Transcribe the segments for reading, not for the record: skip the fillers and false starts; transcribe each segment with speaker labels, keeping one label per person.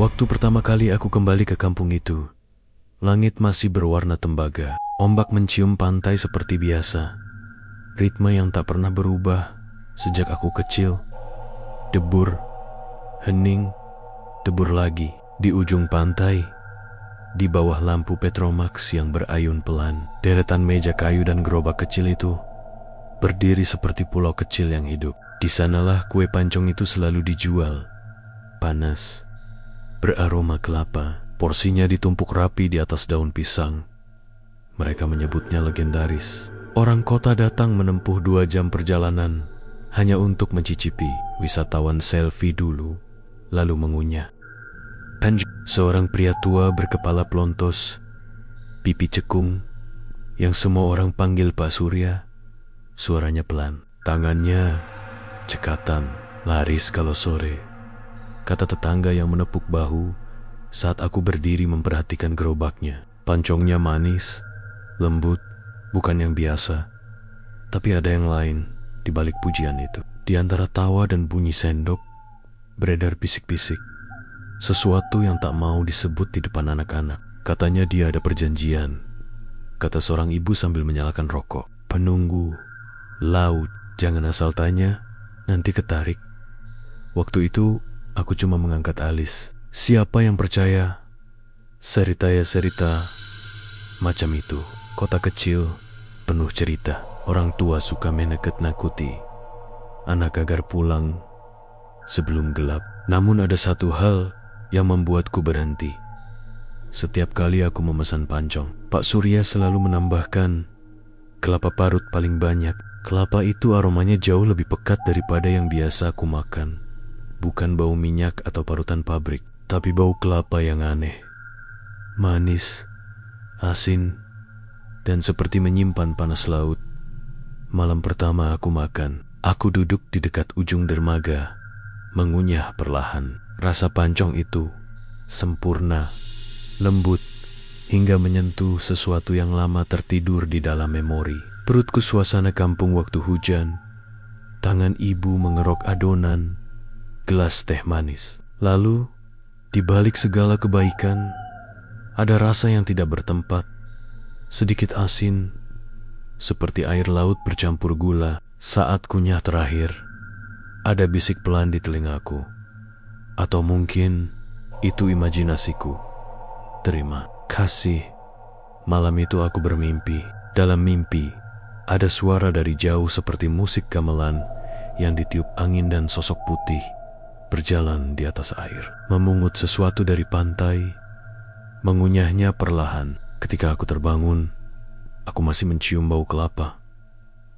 Speaker 1: Waktu pertama kali aku kembali ke kampung itu, langit masih berwarna tembaga. Ombak mencium pantai seperti biasa. Ritme yang tak pernah berubah sejak aku kecil. Debur, hening, debur lagi. Di ujung pantai, di bawah lampu Petromax yang berayun pelan, deretan meja kayu dan gerobak kecil itu berdiri seperti pulau kecil yang hidup. Di sanalah kue pancong itu selalu dijual. Panas, beraroma kelapa. Porsinya ditumpuk rapi di atas daun pisang. Mereka menyebutnya legendaris. Orang kota datang menempuh 2 jam perjalanan hanya untuk mencicipi. Wisatawan selfie dulu, lalu mengunyah. Seorang pria tua berkepala pelontos, pipi cekung, yang semua orang panggil Pak Surya. Suaranya pelan, tangannya cekatan, laris kalau sore, kata tetangga yang menepuk bahu saat aku berdiri memperhatikan gerobaknya. Pancongnya manis, lembut, bukan yang biasa, tapi ada yang lain di balik pujian itu. Di antara tawa dan bunyi sendok, beredar bisik-bisik. Sesuatu yang tak mau disebut di depan anak-anak. Katanya dia ada perjanjian, kata seorang ibu sambil menyalakan rokok. Penunggu, laut, jangan asal tanya, nanti ketarik. Waktu itu aku cuma mengangkat alis. Siapa yang percaya? Cerita ya cerita macam itu. Kota kecil, penuh cerita. Orang tua suka menakut-nakuti anak agar pulang sebelum gelap. Namun ada satu hal yang membuatku berhenti. Setiap kali aku memesan pancong, Pak Surya selalu menambahkan kelapa parut paling banyak. Kelapa itu aromanya jauh lebih pekat daripada yang biasa aku makan. Bukan bau minyak atau parutan pabrik, tapi bau kelapa yang aneh. Manis, asin, dan seperti menyimpan panas laut. Malam pertama aku makan, aku duduk di dekat ujung dermaga, mengunyah perlahan. Rasa pancong itu sempurna, lembut, hingga menyentuh sesuatu yang lama tertidur di dalam memori. Perutku suasana kampung waktu hujan, tangan ibu mengerok adonan, gelas teh manis. Lalu, di balik segala kebaikan, ada rasa yang tidak bertempat, sedikit asin, seperti air laut bercampur gula. Saat kunyah terakhir, ada bisik pelan di telingaku. Atau mungkin itu imajinasiku. Terima kasih. Malam itu aku bermimpi. Dalam mimpi, ada suara dari jauh seperti musik gamelan yang ditiup angin dan sosok putih berjalan di atas air, memungut sesuatu dari pantai, mengunyahnya perlahan. Ketika aku terbangun, aku masih mencium bau kelapa.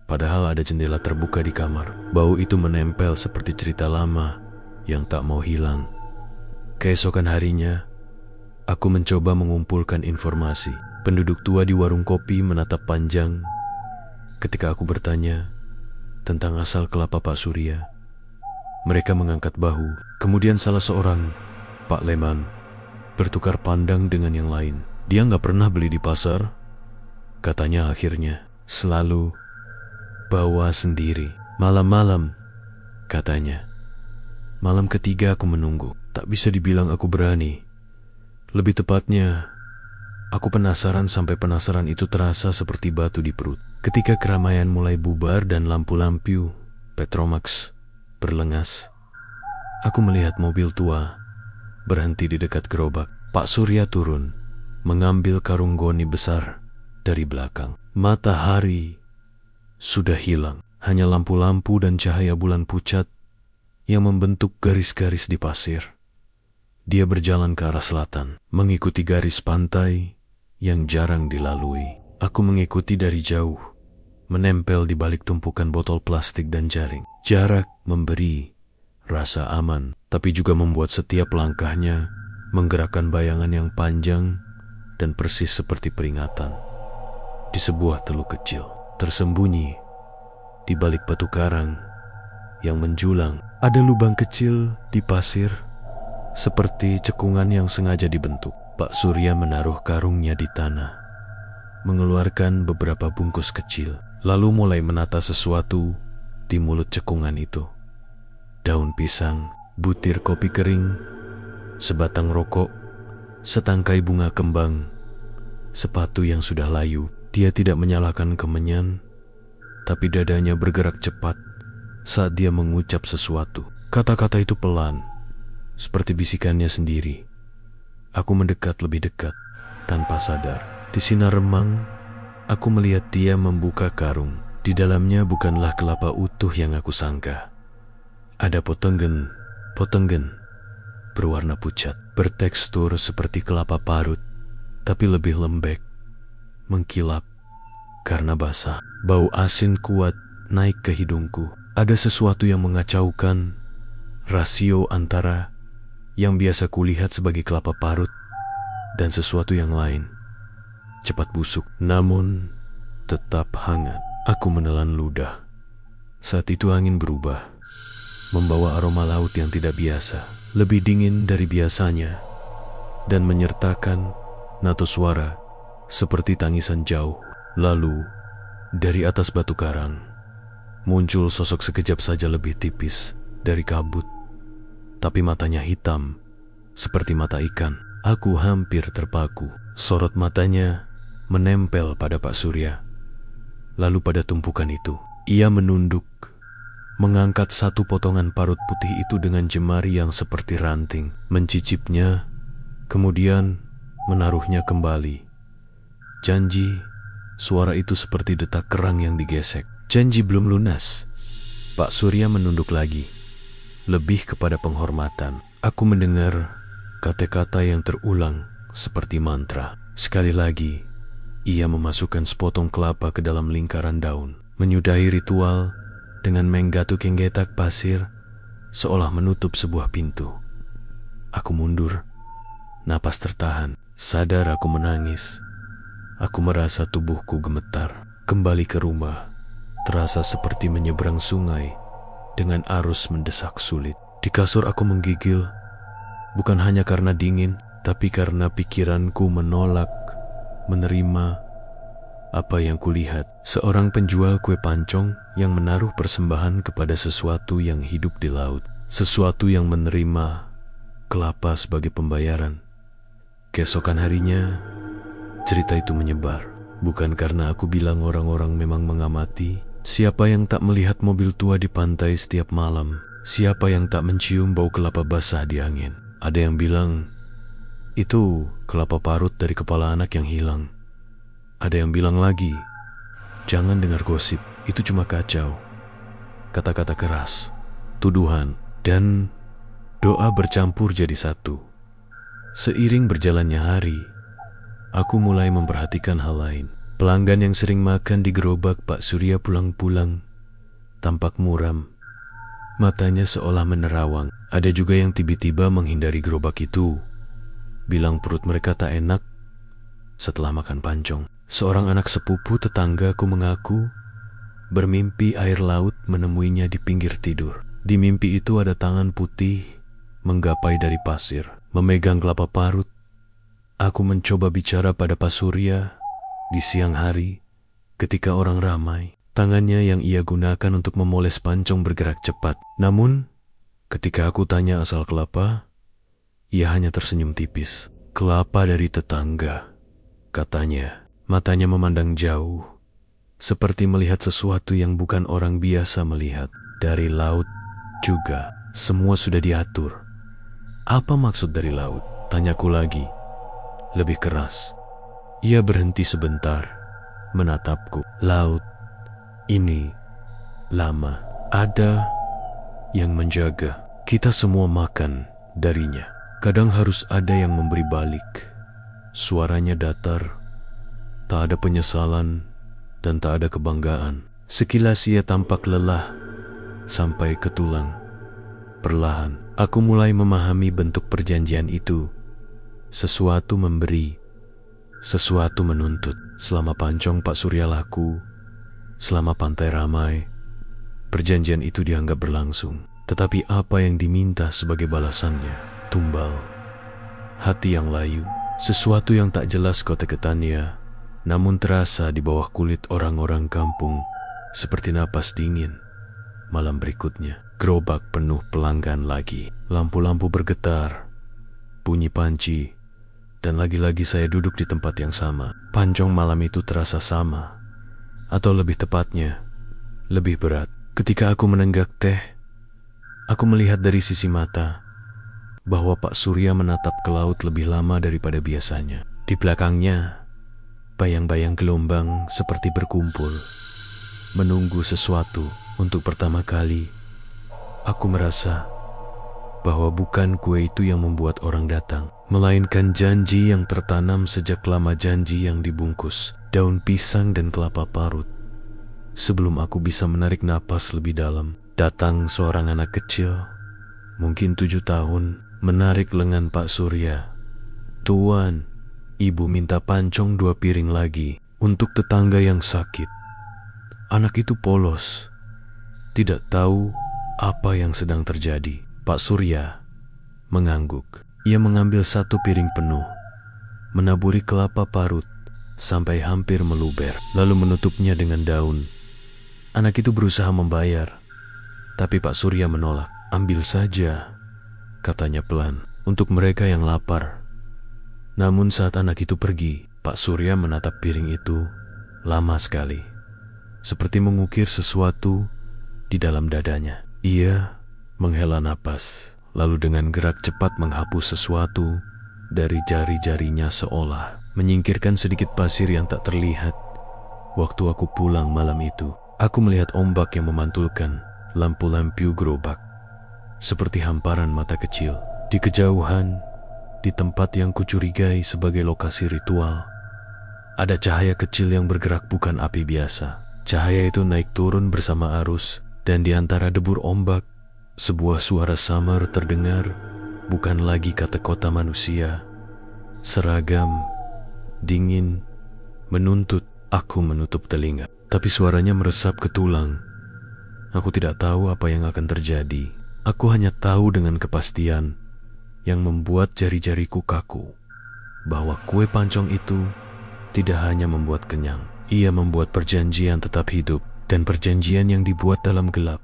Speaker 1: Padahal ada jendela terbuka di kamar. Bau itu menempel seperti cerita lama yang tak mau hilang. Keesokan harinya, aku mencoba mengumpulkan informasi. Penduduk tua di warung kopi menatap panjang ketika aku bertanya tentang asal kelapa Pak Surya. Mereka mengangkat bahu. Kemudian salah seorang, Pak Leman, bertukar pandang dengan yang lain. Dia nggak pernah beli di pasar, katanya akhirnya. Selalu bawa sendiri. Malam-malam, katanya. Malam ketiga aku menunggu. Tak bisa dibilang aku berani. Lebih tepatnya, aku penasaran sampai penasaran itu terasa seperti batu di perut. Ketika keramaian mulai bubar dan lampu-lampu Petromax berlengas, aku melihat mobil tua berhenti di dekat gerobak. Pak Surya turun, mengambil karung goni besar dari belakang. Matahari sudah hilang. Hanya lampu-lampu dan cahaya bulan pucat yang membentuk garis-garis di pasir. Dia berjalan ke arah selatan, mengikuti garis pantai yang jarang dilalui. Aku mengikuti dari jauh, menempel di balik tumpukan botol plastik dan jaring. Jarak memberi rasa aman, tapi juga membuat setiap langkahnya menggerakkan bayangan yang panjang dan persis seperti peringatan. Di sebuah teluk kecil, tersembunyi di balik batu karang yang menjulang, ada lubang kecil di pasir, seperti cekungan yang sengaja dibentuk. Pak Surya menaruh karungnya di tanah, mengeluarkan beberapa bungkus kecil, lalu mulai menata sesuatu di mulut cekungan itu. Daun pisang, butir kopi kering, sebatang rokok, setangkai bunga kembang, sepatu yang sudah layu. Dia tidak menyalahkan kemenyan, tapi dadanya bergerak cepat saat dia mengucap sesuatu. Kata-kata itu pelan, seperti bisikannya sendiri. Aku mendekat lebih dekat, tanpa sadar. Di sinar remang, aku melihat dia membuka karung. Di dalamnya bukanlah kelapa utuh yang aku sangka. Ada potenggen berwarna pucat, bertekstur seperti kelapa parut, tapi lebih lembek, mengkilap karena basah. Bau asin kuat naik ke hidungku. Ada sesuatu yang mengacaukan rasio antara yang biasa kulihat sebagai kelapa parut dan sesuatu yang lain. Cepat busuk, namun tetap hangat. Aku menelan ludah. Saat itu angin berubah, membawa aroma laut yang tidak biasa, lebih dingin dari biasanya, dan menyertakan nada suara seperti tangisan jauh. Lalu, dari atas batu karang, muncul sosok sekejap saja lebih tipis dari kabut, tapi matanya hitam, seperti mata ikan. Aku hampir terpaku. Sorot matanya menempel pada Pak Surya. Lalu pada tumpukan itu, ia menunduk, mengangkat satu potongan parut putih itu dengan jemari yang seperti ranting, mencicipnya, kemudian menaruhnya kembali. Janji, suara itu seperti detak kerang yang digesek. Janji belum lunas. Pak Surya menunduk lagi, lebih kepada penghormatan. Aku mendengar kata-kata yang terulang seperti mantra. Sekali lagi, ia memasukkan sepotong kelapa ke dalam lingkaran daun, menyudahi ritual dengan menggatu kenggetak pasir seolah menutup sebuah pintu. Aku mundur, napas tertahan, sadar aku menangis. Aku merasa tubuhku gemetar. Kembali ke rumah, terasa seperti menyeberang sungai dengan arus mendesak sulit. Di kasur aku menggigil, bukan hanya karena dingin, tapi karena pikiranku menolak menerima apa yang kulihat. Seorang penjual kue pancong yang menaruh persembahan kepada sesuatu yang hidup di laut, sesuatu yang menerima kelapa sebagai pembayaran. Keesokan harinya, cerita itu menyebar. Bukan karena aku bilang orang-orang memang mengamati. Siapa yang tak melihat mobil tua di pantai setiap malam? Siapa yang tak mencium bau kelapa basah di angin? Ada yang bilang, itu kelapa parut dari kepala anak yang hilang. Ada yang bilang lagi, jangan dengar gosip, itu cuma kacau. Kata-kata keras, tuduhan, dan doa bercampur jadi satu. Seiring berjalannya hari, aku mulai memperhatikan hal lain. Pelanggan yang sering makan di gerobak Pak Surya pulang-pulang tampak muram. Matanya seolah menerawang. Ada juga yang tiba-tiba menghindari gerobak itu, bilang perut mereka tak enak setelah makan pancong. Seorang anak sepupu tetanggaku mengaku bermimpi air laut menemuinya di pinggir tidur. Di mimpi itu ada tangan putih menggapai dari pasir, memegang kelapa parut. Aku mencoba bicara pada Pak Surya di siang hari ketika orang ramai. Tangannya yang ia gunakan untuk memoles pancong bergerak cepat. Namun, ketika aku tanya asal kelapa, ia hanya tersenyum tipis. Kelapa dari tetangga, katanya. Matanya memandang jauh, seperti melihat sesuatu yang bukan orang biasa melihat. Dari laut juga, semua sudah diatur. Apa maksud dari laut? Tanyaku lagi, lebih keras. Ia berhenti sebentar, menatapku. Laut ini lama, ada yang menjaga. Kita semua makan darinya. Kadang harus ada yang memberi balik. Suaranya datar, tak ada penyesalan dan tak ada kebanggaan. Sekilas ia tampak lelah sampai ke tulang. Perlahan, aku mulai memahami bentuk perjanjian itu. Sesuatu memberi, sesuatu menuntut. Selama pancong Pak Surya laku, selama pantai ramai, perjanjian itu dianggap berlangsung. Tetapi apa yang diminta sebagai balasannya? Tumbal, hati yang layu, sesuatu yang tak jelas koteketannya, namun terasa di bawah kulit orang-orang kampung seperti napas dingin. Malam berikutnya, gerobak penuh pelanggan lagi. Lampu-lampu bergetar, bunyi panci, dan lagi-lagi saya duduk di tempat yang sama. Pancong malam itu terasa sama, atau lebih tepatnya, lebih berat. Ketika aku menenggak teh, aku melihat dari sisi mata bahwa Pak Surya menatap ke laut lebih lama daripada biasanya. Di belakangnya, bayang-bayang gelombang seperti berkumpul, menunggu sesuatu. Untuk pertama kali, aku merasa bahwa bukan kue itu yang membuat orang datang, melainkan janji yang tertanam sejak lama, janji yang dibungkus daun pisang dan kelapa parut. Sebelum aku bisa menarik napas lebih dalam, datang seorang anak kecil, mungkin 7 tahun, menarik lengan Pak Surya. "Tuan, ibu minta pancong 2 piring lagi untuk tetangga yang sakit." Anak itu polos, tidak tahu apa yang sedang terjadi. Pak Surya mengangguk. Ia mengambil 1 piring penuh, menaburi kelapa parut sampai hampir meluber, lalu menutupnya dengan daun. Anak itu berusaha membayar, tapi Pak Surya menolak. "Ambil saja," katanya pelan, "untuk mereka yang lapar." Namun saat anak itu pergi, Pak Surya menatap piring itu lama sekali, seperti mengukir sesuatu di dalam dadanya. Ia menghela napas, lalu dengan gerak cepat menghapus sesuatu dari jari-jarinya, seolah menyingkirkan sedikit pasir yang tak terlihat. Waktu aku pulang malam itu, aku melihat ombak yang memantulkan lampu-lampu gerobak seperti hamparan mata kecil. Di kejauhan, di tempat yang kucurigai sebagai lokasi ritual, ada cahaya kecil yang bergerak, bukan api biasa. Cahaya itu naik turun bersama arus, dan di antara debur ombak, sebuah suara samar terdengar, bukan lagi kata kota manusia. Seragam, dingin, menuntut. Aku menutup telinga, tapi suaranya meresap ke tulang. Aku tidak tahu apa yang akan terjadi. Aku hanya tahu dengan kepastian yang membuat jari-jariku kaku, bahwa kue pancong itu tidak hanya membuat kenyang, ia membuat perjanjian tetap hidup, dan perjanjian yang dibuat dalam gelap,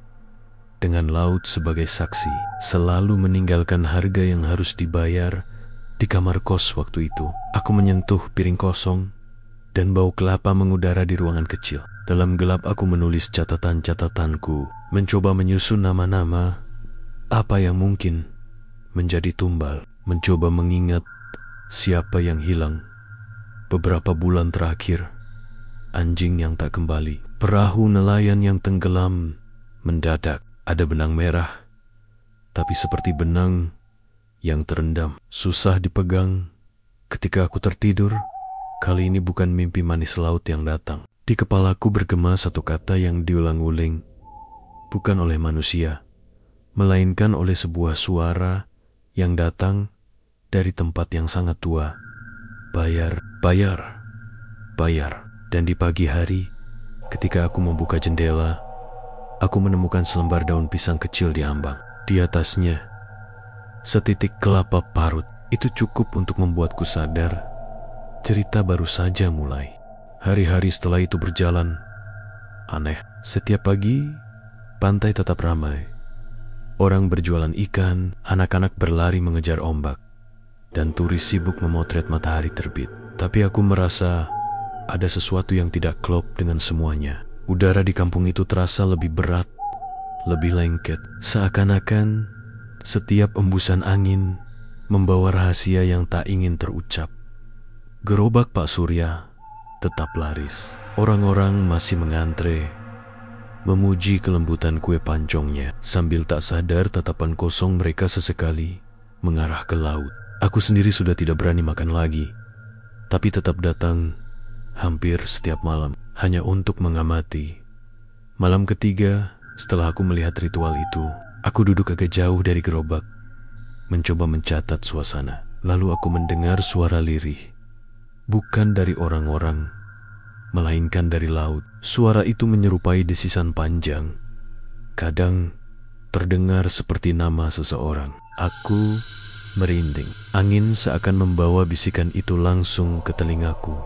Speaker 1: dengan laut sebagai saksi, selalu meninggalkan harga yang harus dibayar. Di kamar kos waktu itu, aku menyentuh piring kosong, dan bau kelapa mengudara di ruangan kecil. Dalam gelap aku menulis catatan-catatanku, mencoba menyusun nama-nama, apa yang mungkin menjadi tumbal, mencoba mengingat siapa yang hilang. Beberapa bulan terakhir, anjing yang tak kembali, perahu nelayan yang tenggelam mendadak. Ada benang merah, tapi seperti benang yang terendam, susah dipegang. Ketika aku tertidur, kali ini bukan mimpi manis laut yang datang. Di kepalaku bergema satu kata yang diulang-ulang, bukan oleh manusia, melainkan oleh sebuah suara yang datang dari tempat yang sangat tua. Bayar, bayar, bayar. Dan di pagi hari, ketika aku membuka jendela, aku menemukan selembar daun pisang kecil di ambang. Di atasnya, setitik kelapa parut. Itu cukup untuk membuatku sadar cerita baru saja mulai. Hari-hari setelah itu berjalan aneh. Setiap pagi, pantai tetap ramai. Orang berjualan ikan, anak-anak berlari mengejar ombak, dan turis sibuk memotret matahari terbit. Tapi aku merasa ada sesuatu yang tidak klop dengan semuanya. Udara di kampung itu terasa lebih berat, lebih lengket. Seakan-akan setiap embusan angin membawa rahasia yang tak ingin terucap. Gerobak Pak Surya tetap laris. Orang-orang masih mengantre, memuji kelembutan kue pancongnya. Sambil tak sadar, tatapan kosong mereka sesekali mengarah ke laut. Aku sendiri sudah tidak berani makan lagi, tapi tetap datang hampir setiap malam, hanya untuk mengamati. Malam ketiga, setelah aku melihat ritual itu, aku duduk agak jauh dari gerobak, mencoba mencatat suasana. Lalu aku mendengar suara lirih, bukan dari orang-orang, melainkan dari laut. Suara itu menyerupai desisan panjang, kadang terdengar seperti nama seseorang. Aku merinding. Angin seakan membawa bisikan itu langsung ke telingaku.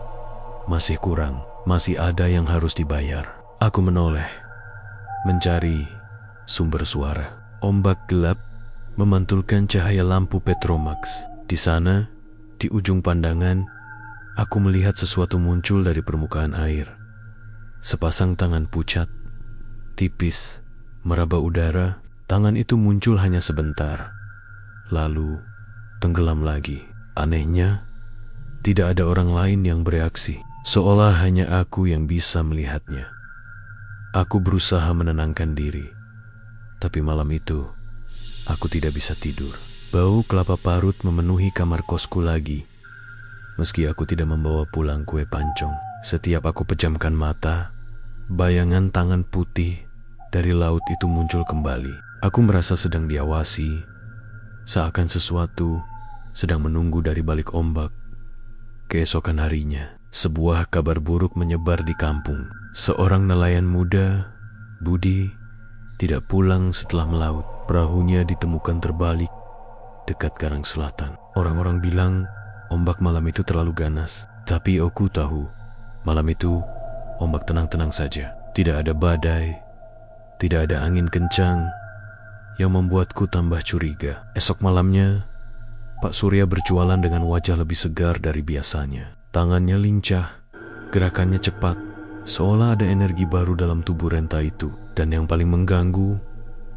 Speaker 1: Masih kurang, masih ada yang harus dibayar. Aku menoleh, mencari sumber suara. Ombak gelap memantulkan cahaya lampu Petromax. Di sana, di ujung pandangan, aku melihat sesuatu muncul dari permukaan air. Sepasang tangan pucat, tipis, meraba udara. Tangan itu muncul hanya sebentar, lalu tenggelam lagi. Anehnya, tidak ada orang lain yang bereaksi, seolah hanya aku yang bisa melihatnya. Aku berusaha menenangkan diri, tapi malam itu aku tidak bisa tidur. Bau kelapa parut memenuhi kamar kosku lagi. Meski aku tidak membawa pulang kue pancong, setiap aku pejamkan mata, bayangan tangan putih dari laut itu muncul kembali. Aku merasa sedang diawasi, seakan sesuatu sedang menunggu dari balik ombak. Keesokan harinya, sebuah kabar buruk menyebar di kampung. Seorang nelayan muda, Budi, tidak pulang setelah melaut. Perahunya ditemukan terbalik dekat karang selatan. Orang-orang bilang ombak malam itu terlalu ganas, tapi aku tahu malam itu ombak tenang-tenang saja. Tidak ada badai, tidak ada angin kencang yang membuatku tambah curiga. Esok malamnya, Pak Surya berjualan dengan wajah lebih segar dari biasanya. Tangannya lincah, gerakannya cepat, seolah ada energi baru dalam tubuh renta itu. Dan yang paling mengganggu,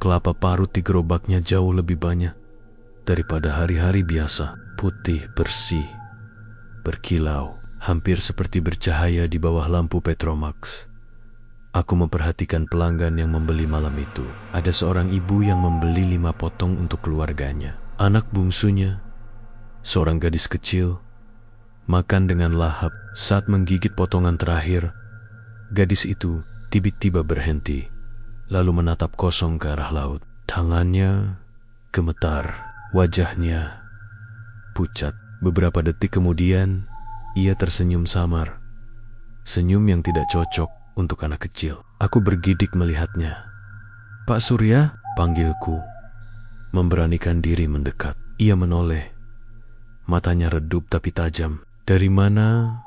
Speaker 1: kelapa parut di gerobaknya jauh lebih banyak daripada hari-hari biasa. Putih, bersih, berkilau, hampir seperti bercahaya di bawah lampu Petromax. Aku memperhatikan pelanggan yang membeli malam itu. Ada seorang ibu yang membeli 5 potong untuk keluarganya. Anak bungsunya, seorang gadis kecil, makan dengan lahap. Saat menggigit potongan terakhir, gadis itu tiba-tiba berhenti, lalu menatap kosong ke arah laut. Tangannya gemetar, wajahnya pucat. Beberapa detik kemudian, ia tersenyum samar. Senyum yang tidak cocok untuk anak kecil. Aku bergidik melihatnya. "Pak Surya," panggilku, memberanikan diri mendekat. Ia menoleh, matanya redup tapi tajam. "Dari mana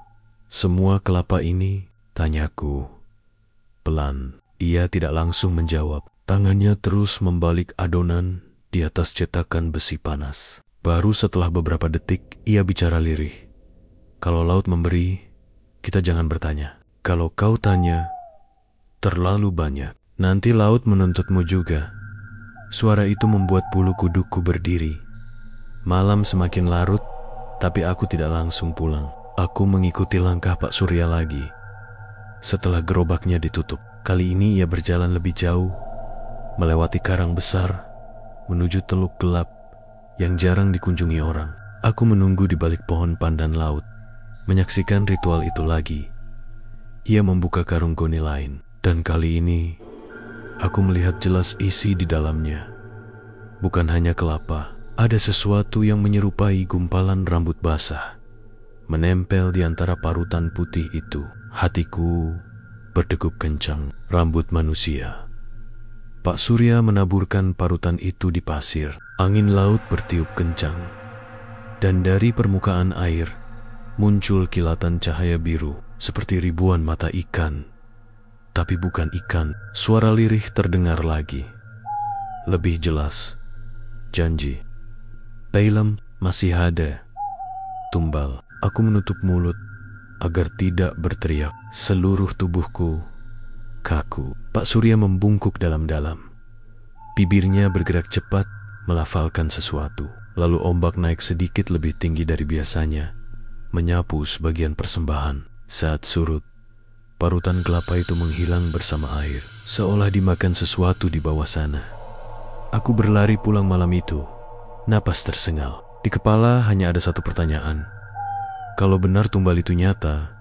Speaker 1: semua kelapa ini?" tanyaku pelan. Ia tidak langsung menjawab. Tangannya terus membalik adonan di atas cetakan besi panas. Baru setelah beberapa detik, ia bicara lirih. "Kalau laut memberi, kita jangan bertanya. Kalau kau tanya, terlalu banyak. Nanti laut menuntutmu juga." Suara itu membuat bulu kuduku berdiri. Malam semakin larut, tapi aku tidak langsung pulang. Aku mengikuti langkah Pak Surya lagi. Setelah gerobaknya ditutup, kali ini ia berjalan lebih jauh, melewati karang besar, menuju teluk gelap yang jarang dikunjungi orang. Aku menunggu di balik pohon pandan laut, menyaksikan ritual itu lagi. Ia membuka karung goni lain, dan kali ini aku melihat jelas isi di dalamnya. Bukan hanya kelapa, ada sesuatu yang menyerupai gumpalan rambut basah, menempel di antara parutan putih itu. Hatiku berdegup kencang. Rambut manusia. Pak Surya menaburkan parutan itu di pasir. Angin laut bertiup kencang, dan dari permukaan air muncul kilatan cahaya biru, seperti ribuan mata ikan. Tapi bukan ikan. Suara lirih terdengar lagi, lebih jelas. "Janji, Pailem masih ada." Tumbal. Aku menutup mulut agar tidak berteriak. Seluruh tubuhku kaku. Pak Surya membungkuk dalam-dalam. Bibirnya bergerak cepat melafalkan sesuatu. Lalu ombak naik sedikit lebih tinggi dari biasanya, menyapu sebagian persembahan. Saat surut, parutan kelapa itu menghilang bersama air, seolah dimakan sesuatu di bawah sana. Aku berlari pulang malam itu, napas tersengal. Di kepala hanya ada satu pertanyaan. Kalau benar tumbal itu nyata,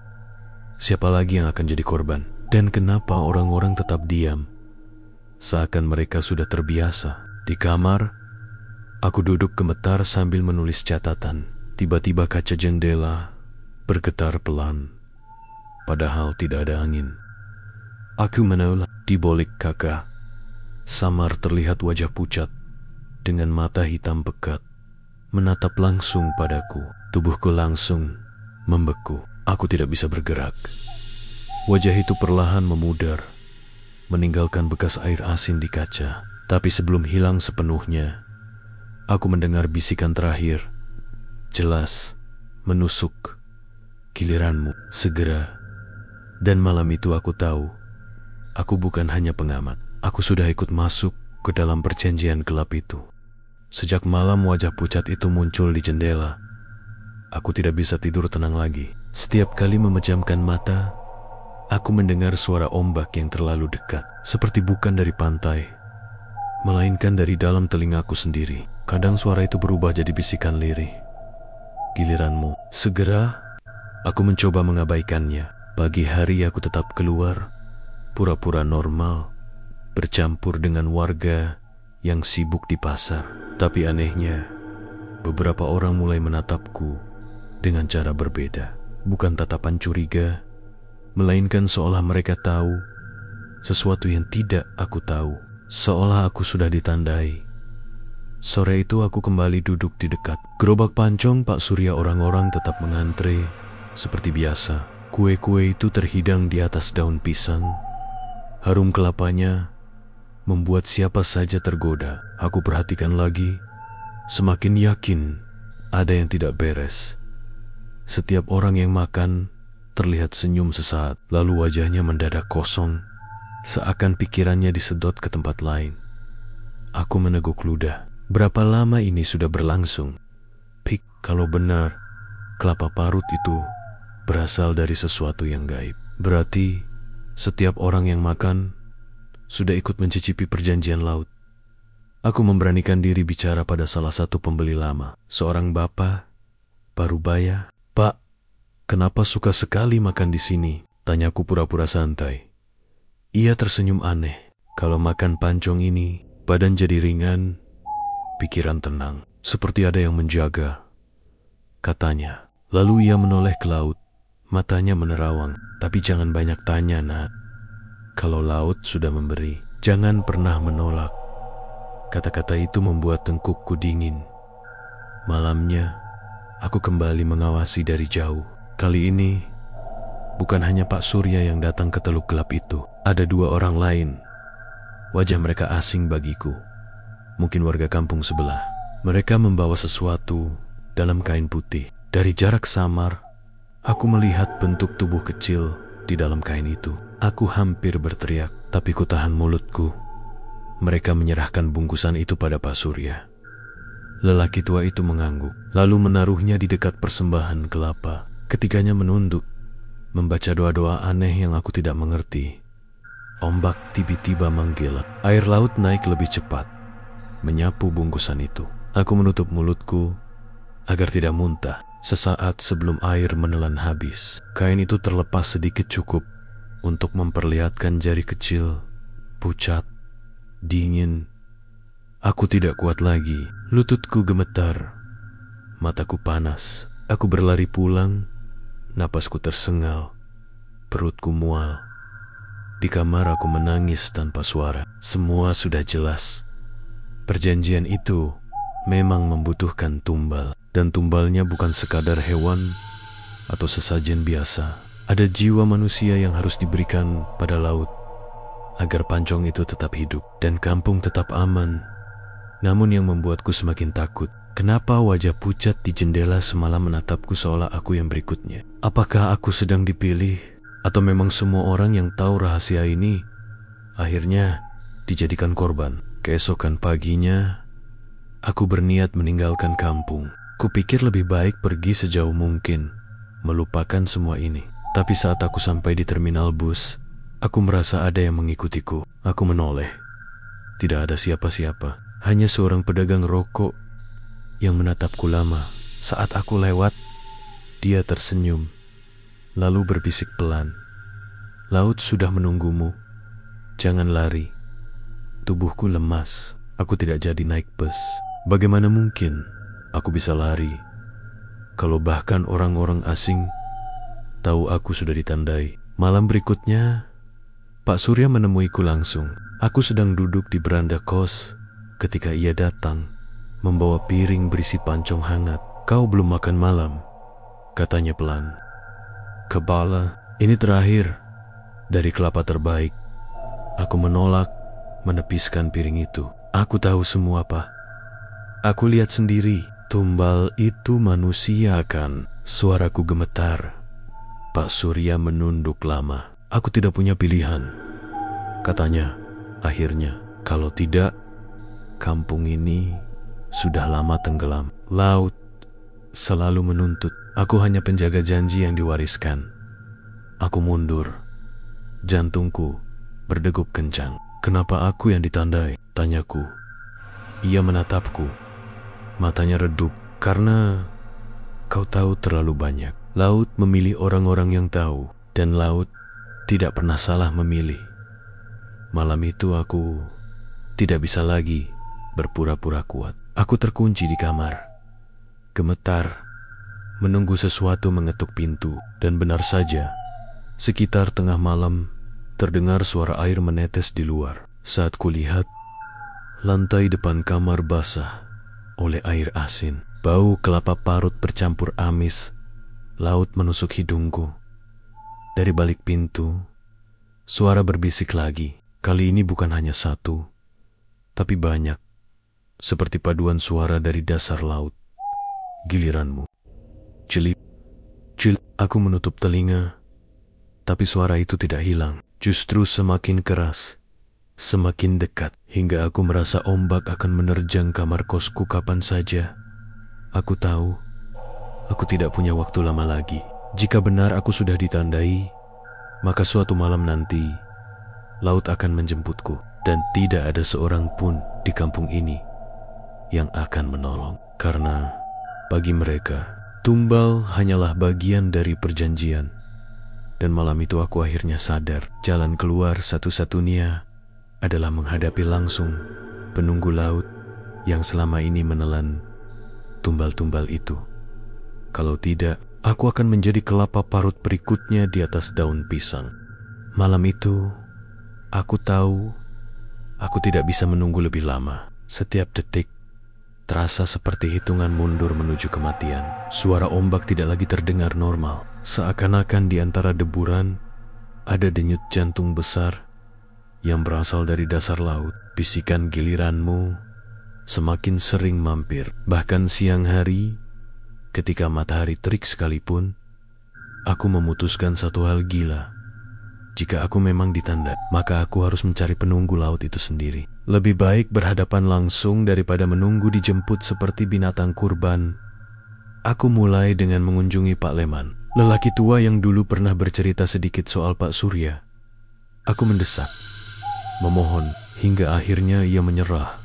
Speaker 1: siapa lagi yang akan jadi korban? Dan kenapa orang-orang tetap diam, seakan mereka sudah terbiasa? Di kamar, aku duduk gemetar sambil menulis catatan. Tiba-tiba kaca jendela bergetar pelan, padahal tidak ada angin. Aku menoleh. Di balik kaca, samar terlihat wajah pucat dengan mata hitam pekat, menatap langsung padaku. Tubuhku langsung membeku. Aku tidak bisa bergerak. Wajah itu perlahan memudar, meninggalkan bekas air asin di kaca. Tapi sebelum hilang sepenuhnya, aku mendengar bisikan terakhir jelas, menusuk. Giliranmu, segera. Dan malam itu aku tahu, aku bukan hanya pengamat. Aku sudah ikut masuk ke dalam perjanjian gelap itu. Sejak malam wajah pucat itu muncul di jendela, aku tidak bisa tidur tenang lagi. Setiap kali memejamkan mata, aku mendengar suara ombak yang terlalu dekat, seperti bukan dari pantai, melainkan dari dalam telingaku sendiri. Kadang suara itu berubah jadi bisikan lirih. Giliranmu, segera. Aku mencoba mengabaikannya. Pagi hari aku tetap keluar, pura-pura normal, bercampur dengan warga yang sibuk di pasar. Tapi anehnya, beberapa orang mulai menatapku dengan cara berbeda. Bukan tatapan curiga, melainkan seolah mereka tahu sesuatu yang tidak aku tahu. Seolah aku sudah ditandai. Sore itu aku kembali duduk di dekat gerobak pancong Pak Surya. Orang-orang tetap mengantre seperti biasa. Kue-kue itu terhidang di atas daun pisang. Harum kelapanya membuat siapa saja tergoda. Aku perhatikan lagi, semakin yakin ada yang tidak beres. Setiap orang yang makan terlihat senyum sesaat, lalu wajahnya mendadak kosong, seakan pikirannya disedot ke tempat lain. Aku meneguk ludah. Berapa lama ini sudah berlangsung? Pik, kalau benar kelapa parut itu berasal dari sesuatu yang gaib, berarti setiap orang yang makan sudah ikut mencicipi perjanjian laut. Aku memberanikan diri bicara pada salah satu pembeli lama, seorang bapak parubaya. Pak, kenapa suka sekali makan di sini? Tanyaku pura-pura santai. Ia tersenyum aneh. Kalau makan pancong ini, badan jadi ringan, pikiran tenang, seperti ada yang menjaga, katanya. Lalu ia menoleh ke laut, matanya menerawang. Tapi jangan banyak tanya, nak. Kalau laut sudah memberi, jangan pernah menolak. Kata-kata itu membuat tengkukku dingin. Malamnya, aku kembali mengawasi dari jauh. Kali ini, bukan hanya Pak Surya yang datang ke teluk gelap itu. Ada dua orang lain. Wajah mereka asing bagiku. Mungkin warga kampung sebelah. Mereka membawa sesuatu dalam kain putih. Dari jarak samar, aku melihat bentuk tubuh kecil di dalam kain itu. Aku hampir berteriak, tapi ku tahan mulutku. Mereka menyerahkan bungkusan itu pada Pak Surya. Lelaki tua itu mengangguk, lalu menaruhnya di dekat persembahan kelapa. Ketiganya menunduk, membaca doa-doa aneh yang aku tidak mengerti. Ombak tiba-tiba menggila. Air laut naik lebih cepat, menyapu bungkusan itu. Aku menutup mulutku agar tidak muntah. Sesaat sebelum air menelan habis, kain itu terlepas sedikit cukup untuk memperlihatkan jari kecil, pucat, dingin. Aku tidak kuat lagi. Lututku gemetar, mataku panas. Aku berlari pulang, napasku tersengal, perutku mual. Di kamar aku menangis tanpa suara. Semua sudah jelas. Perjanjian itu memang membutuhkan tumbal. Dan tumbalnya bukan sekadar hewan atau sesajen biasa. Ada jiwa manusia yang harus diberikan pada laut agar pancong itu tetap hidup dan kampung tetap aman. Namun yang membuatku semakin takut, kenapa wajah pucat di jendela semalam menatapku seolah aku yang berikutnya? Apakah aku sedang dipilih? Atau memang semua orang yang tahu rahasia ini akhirnya dijadikan korban? Keesokan paginya, aku berniat meninggalkan kampung. Kupikir lebih baik pergi sejauh mungkin, melupakan semua ini. Tapi saat aku sampai di terminal bus, aku merasa ada yang mengikutiku. Aku menoleh. Tidak ada siapa-siapa, hanya seorang pedagang rokok yang menatapku lama. Saat aku lewat, dia tersenyum, lalu berbisik pelan. Laut sudah menunggumu, jangan lari. Tubuhku lemas, aku tidak jadi naik bus. Bagaimana mungkin aku bisa lari kalau bahkan orang-orang asing tahu aku sudah ditandai? Malam berikutnya, Pak Surya menemuiku langsung. Aku sedang duduk di beranda kos ketika ia datang, membawa piring berisi pancong hangat. Kau belum makan malam, katanya pelan. Kepala, ini terakhir dari kelapa terbaik. Aku menolak, menepiskan piring itu. Aku tahu semua, Pak. Aku lihat sendiri. Tumbal itu manusia kan? Suaraku gemetar. Pak Surya menunduk lama. Aku tidak punya pilihan, katanya akhirnya. Kalau tidak, kampung ini sudah lama tenggelam. Laut selalu menuntut. Aku hanya penjaga janji yang diwariskan. Aku mundur. Jantungku berdegup kencang. Kenapa aku yang ditandai? Tanyaku. Ia menatapku. Matanya redup. Karena kau tahu terlalu banyak. Laut memilih orang-orang yang tahu. Dan laut tidak pernah salah memilih. Malam itu aku tidak bisa lagi berpura-pura kuat. Aku terkunci di kamar. Gemetar. Menunggu sesuatu mengetuk pintu. Dan benar saja, sekitar tengah malam terdengar suara air menetes di luar. Saat kulihat, lantai depan kamar basah oleh air asin. Bau kelapa parut bercampur amis. Laut menusuk hidungku. Dari balik pintu, suara berbisik lagi. Kali ini bukan hanya satu, tapi banyak. Seperti paduan suara dari dasar laut. Giliranmu. Celip, celip. Aku menutup telinga, tapi suara itu tidak hilang. Justru semakin keras, semakin dekat, hingga aku merasa ombak akan menerjang kamar kosku kapan saja. Aku tahu, aku tidak punya waktu lama lagi. Jika benar aku sudah ditandai, maka suatu malam nanti, laut akan menjemputku. Dan tidak ada seorang pun di kampung ini yang akan menolong. Karena bagi mereka, tumbal hanyalah bagian dari perjanjian. Dan malam itu aku akhirnya sadar, jalan keluar satu-satunya adalah menghadapi langsung penunggu laut yang selama ini menelan tumbal-tumbal itu. Kalau tidak, aku akan menjadi kelapa parut berikutnya di atas daun pisang. Malam itu, aku tahu aku tidak bisa menunggu lebih lama. Setiap detik terasa seperti hitungan mundur menuju kematian. Suara ombak tidak lagi terdengar normal. Seakan-akan di antara deburan ada denyut jantung besar yang berasal dari dasar laut. Bisikan giliranmu semakin sering mampir. Bahkan siang hari, ketika matahari terik sekalipun, aku memutuskan satu hal gila. Jika aku memang ditanda, maka aku harus mencari penunggu laut itu sendiri. Lebih baik berhadapan langsung daripada menunggu dijemput seperti binatang kurban. Aku mulai dengan mengunjungi Pak Leman, lelaki tua yang dulu pernah bercerita sedikit soal Pak Surya. Aku mendesak, memohon, hingga akhirnya ia menyerah.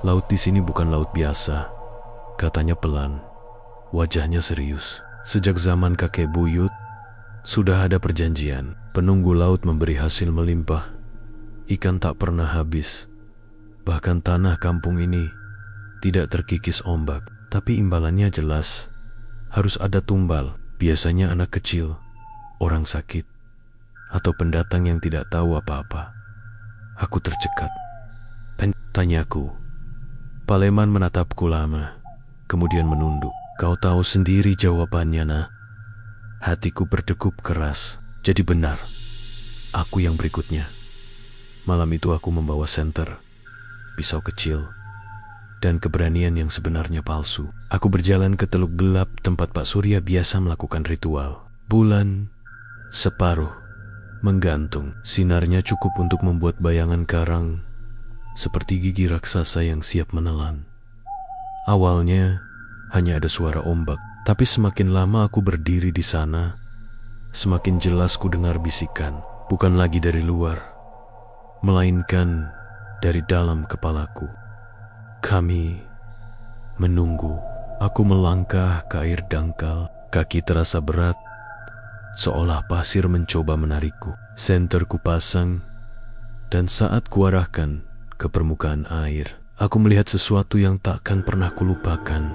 Speaker 1: Laut di sini bukan laut biasa, katanya pelan. Wajahnya serius. Sejak zaman kakek buyut, sudah ada perjanjian. Penunggu laut memberi hasil melimpah. Ikan tak pernah habis. Bahkan tanah kampung ini tidak terkikis ombak. Tapi imbalannya jelas. Harus ada tumbal. Biasanya anak kecil, orang sakit, atau pendatang yang tidak tahu apa-apa. Aku tercekat. Tanyaku. Pak Leman menatapku lama, kemudian menunduk. Kau tahu sendiri jawabannya, nak. Hatiku berdegup keras. Jadi benar, aku yang berikutnya. Malam itu aku membawa senter, pisau kecil, dan keberanian yang sebenarnya palsu. Aku berjalan ke teluk gelap tempat Pak Surya biasa melakukan ritual. Bulan separuh menggantung. Sinarnya cukup untuk membuat bayangan karang seperti gigi raksasa yang siap menelan. Awalnya hanya ada suara ombak, tapi semakin lama aku berdiri di sana, semakin jelas ku dengar bisikan. Bukan lagi dari luar, melainkan dari dalam kepalaku. Kami menunggu. Aku melangkah ke air dangkal. Kaki terasa berat, seolah pasir mencoba menarikku. Senter ku pasang, dan saat kuarahkan ke permukaan air, aku melihat sesuatu yang takkan pernah kulupakan.